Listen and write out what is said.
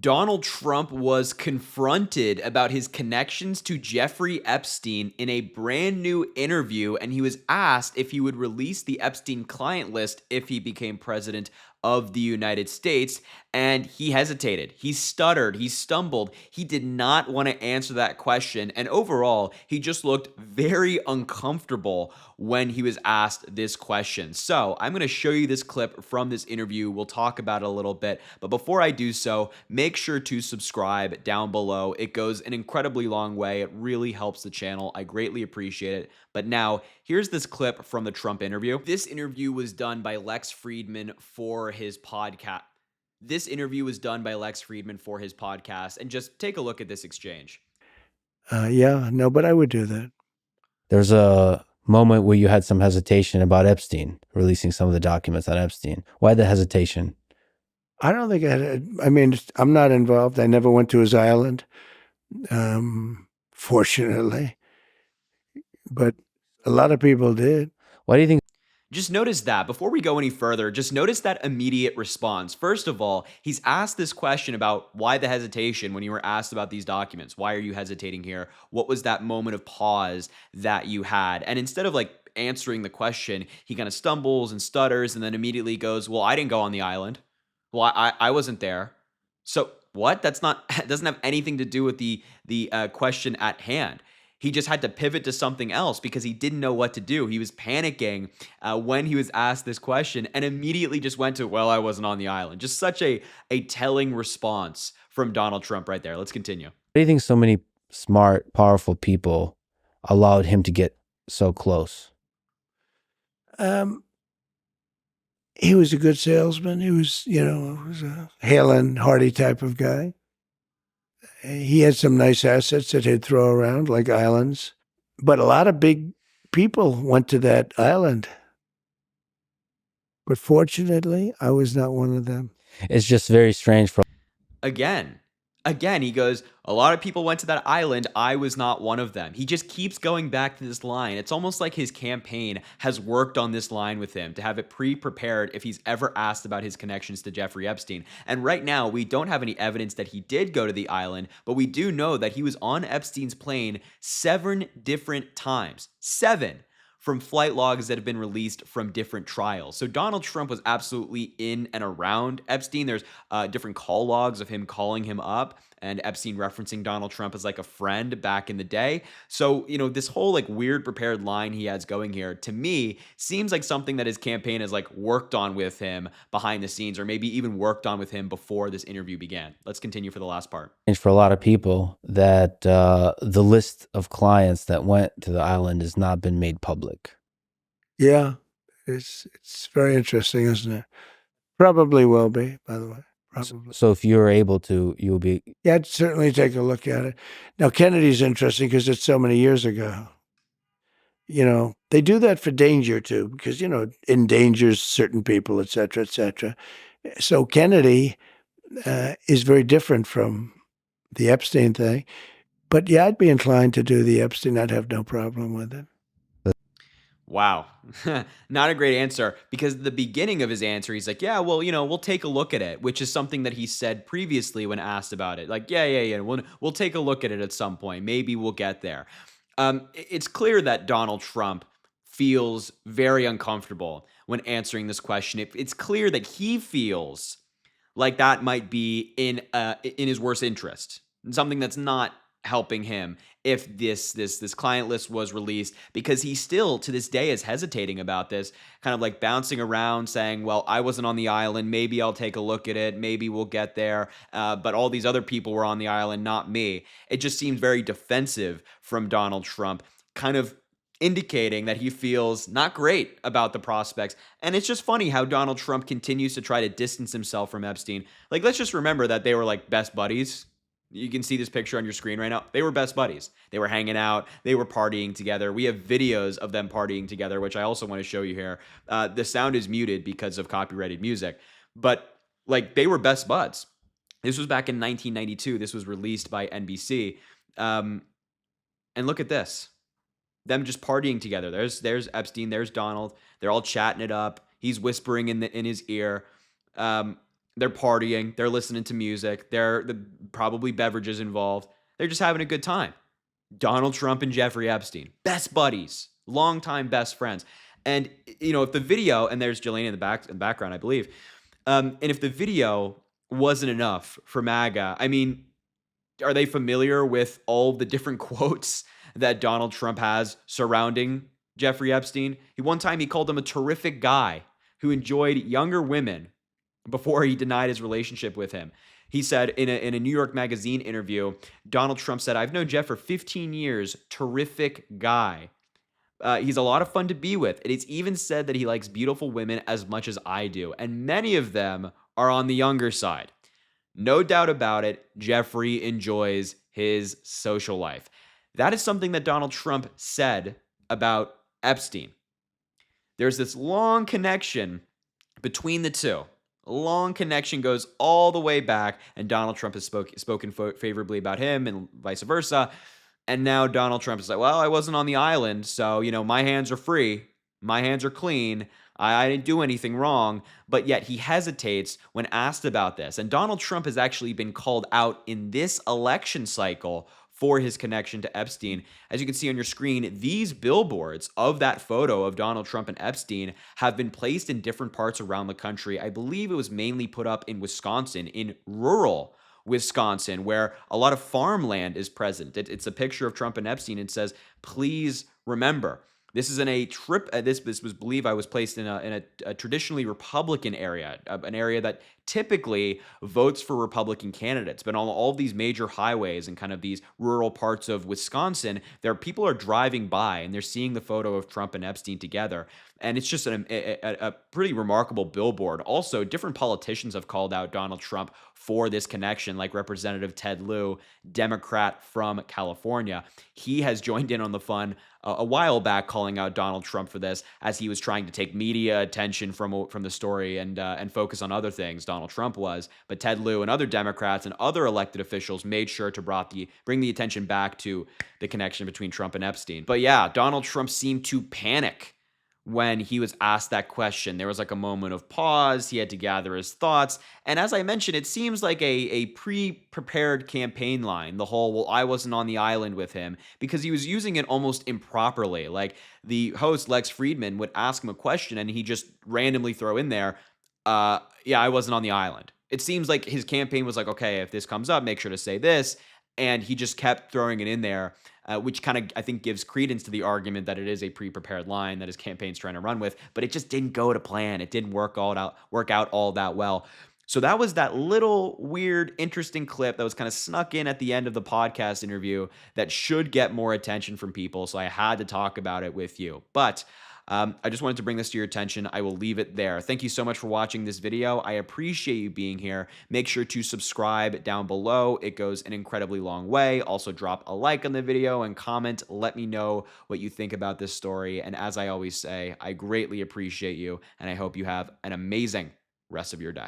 Donald Trump was confronted about his connections to Jeffrey Epstein in a brand new interview, and he was asked if he would release the Epstein client list if he became president of the United States. And he hesitated. He stuttered. He stumbled. He did not want to answer that question. And overall, he just looked very uncomfortable when he was asked this question. So I'm going to show you this clip from this interview. We'll talk about it a little bit. But before I do so, make sure to subscribe down below. It goes an incredibly long way. It really helps the channel. I greatly appreciate it. But now, here's this clip from the Trump interview. This interview was done by Lex Friedman for his podcast. And just take a look at this exchange. Yeah, no, but I would do that. There's a moment where you had some hesitation about Epstein, releasing some of the documents on Epstein. Why the hesitation? I don't think I mean, I'm not involved. I never went to his island, fortunately. But a lot of people did. Why do you think? Just notice that. Before we go any further, just notice that immediate response. First of all, he's asked this question about why the hesitation when you were asked about these documents. Why are you hesitating here? What was that moment of pause that you had? And instead of like answering the question, he kind of stumbles and stutters and then immediately goes, well, I didn't go on the island. Well, I wasn't there. So what? That's not, doesn't have anything to do with the question at hand. He just had to pivot to something else because he didn't know what to do. He was panicking when he was asked this question and immediately just went to, well, I wasn't on the island. Just such a telling response from Donald Trump right there. Let's continue. Why do you think so many smart, powerful people allowed him to get so close? He was a good salesman. He was, was a hale and hearty type of guy. He had some nice assets that he'd throw around, like islands. But a lot of big people went to that island. But fortunately, I was not one of them. It's just very strange for... Again, he goes, a lot of people went to that island. I was not one of them. He just keeps going back to this line. It's almost like his campaign has worked on this line with him to have it pre-prepared if he's ever asked about his connections to Jeffrey Epstein. And right now, we don't have any evidence that he did go to the island, but we do know that he was on Epstein's plane 7 different times. 7. From flight logs that have been released from different trials. So Donald Trump was absolutely in and around Epstein. There's different call logs of him calling him up and Epstein referencing Donald Trump as like a friend back in the day. So, this whole like weird prepared line he has going here, to me, seems like something that his campaign has like worked on with him behind the scenes, or maybe even worked on with him before this interview began. Let's continue for the last part. For a lot of people, that the list of clients that went to the island has not been made public. Yeah, it's very interesting, isn't it? Probably will be, by the way. Probably. So if you're able to, you'll be... Yeah, I'd certainly take a look at it. Now, Kennedy's interesting because it's so many years ago. They do that for danger too, because, endangers certain people, et cetera, et cetera. So Kennedy is very different from the Epstein thing. But yeah, I'd be inclined to do the Epstein. I'd have no problem with it. Wow. Not a great answer, because at the beginning of his answer, he's like, yeah, well, we'll take a look at it, which is something that he said previously when asked about it. Like, yeah, we'll take a look at it at some point. Maybe we'll get there. It's clear that Donald Trump feels very uncomfortable when answering this question. It's clear that he feels like that might be in his worst interest, something that's not helping him if this client list was released, because he still to this day is hesitating about this, kind of like bouncing around saying, well, I wasn't on the island, maybe I'll take a look at it, maybe we'll get there, but all these other people were on the island, not me. It just seemed very defensive from Donald Trump, kind of indicating that he feels not great about the prospects. And it's just funny how Donald Trump continues to try to distance himself from Epstein. Like, let's just remember that they were like best buddies. You can see this picture on your screen right now. They were best buddies. They were hanging out. They were partying together. We have videos of them partying together, which I also want to show you here. The sound is muted because of copyrighted music. But like, they were best buds. This was back in 1992. This was released by NBC. And look at this. Them just partying together. There's Epstein. There's Donald. They're all chatting it up. He's whispering in his ear. They're partying, they're listening to music, the probably beverages involved. They're just having a good time. Donald Trump and Jeffrey Epstein, best buddies, longtime best friends. And if the video, and there's Jelani in the background, I believe, and if the video wasn't enough for MAGA, I mean, are they familiar with all the different quotes that Donald Trump has surrounding Jeffrey Epstein? One time he called him a terrific guy who enjoyed younger women before he denied his relationship with him. He said in a New York Magazine interview, Donald Trump said, "I've known Jeff for 15 years, terrific guy. He's a lot of fun to be with. It's even said that he likes beautiful women as much as I do, and many of them are on the younger side." No doubt about it, Jeffrey enjoys his social life. That is something that Donald Trump said about Epstein. There's this long connection between the two. A long connection goes all the way back, and Donald Trump has spoken favorably about him and vice versa. And now Donald Trump is like, well, I wasn't on the island, so, my hands are free. My hands are clean. I didn't do anything wrong. But yet he hesitates when asked about this. And Donald Trump has actually been called out in this election cycle for his connection to Epstein. As you can see on your screen, these billboards of that photo of Donald Trump and Epstein have been placed in different parts around the country. I believe it was mainly put up in Wisconsin, in rural Wisconsin, where a lot of farmland is present. It's a picture of Trump and Epstein. It says, "Please remember." This is in a trip. This was believe I was placed in a traditionally Republican area, an area that typically votes for Republican candidates. But on all of these major highways and kind of these rural parts of Wisconsin, people are driving by and they're seeing the photo of Trump and Epstein together. And it's just a pretty remarkable billboard. Also, different politicians have called out Donald Trump for this connection, like Representative Ted Lieu, Democrat from California. He has joined in on the fun a while back, calling out Donald Trump for this, as he was trying to take media attention from the story and focus on other things. Donald Trump was, but Ted Lieu and other Democrats and other elected officials made sure to bring the attention back to the connection between Trump and Epstein. But yeah, Donald Trump seemed to panic when he was asked that question. There was like a moment of pause. He had to gather his thoughts. And as I mentioned, it seems like a pre-prepared campaign line, the whole, well, I wasn't on the island with him, because he was using it almost improperly. Like the host, Lex Friedman, would ask him a question and he just randomly throw in there, yeah, I wasn't on the island. It seems like his campaign was like, okay, if this comes up, make sure to say this. And he just kept throwing it in there, which kind of, I think, gives credence to the argument that it is a pre-prepared line that his campaign's trying to run with. But it just didn't go to plan. It didn't work out all that well. So that was that little weird, interesting clip that was kind of snuck in at the end of the podcast interview that should get more attention from people. So I had to talk about it with you. But I just wanted to bring this to your attention. I will leave it there. Thank you so much for watching this video. I appreciate you being here. Make sure to subscribe down below. It goes an incredibly long way. Also, drop a like on the video and comment. Let me know what you think about this story. And as I always say, I greatly appreciate you, and I hope you have an amazing rest of your day.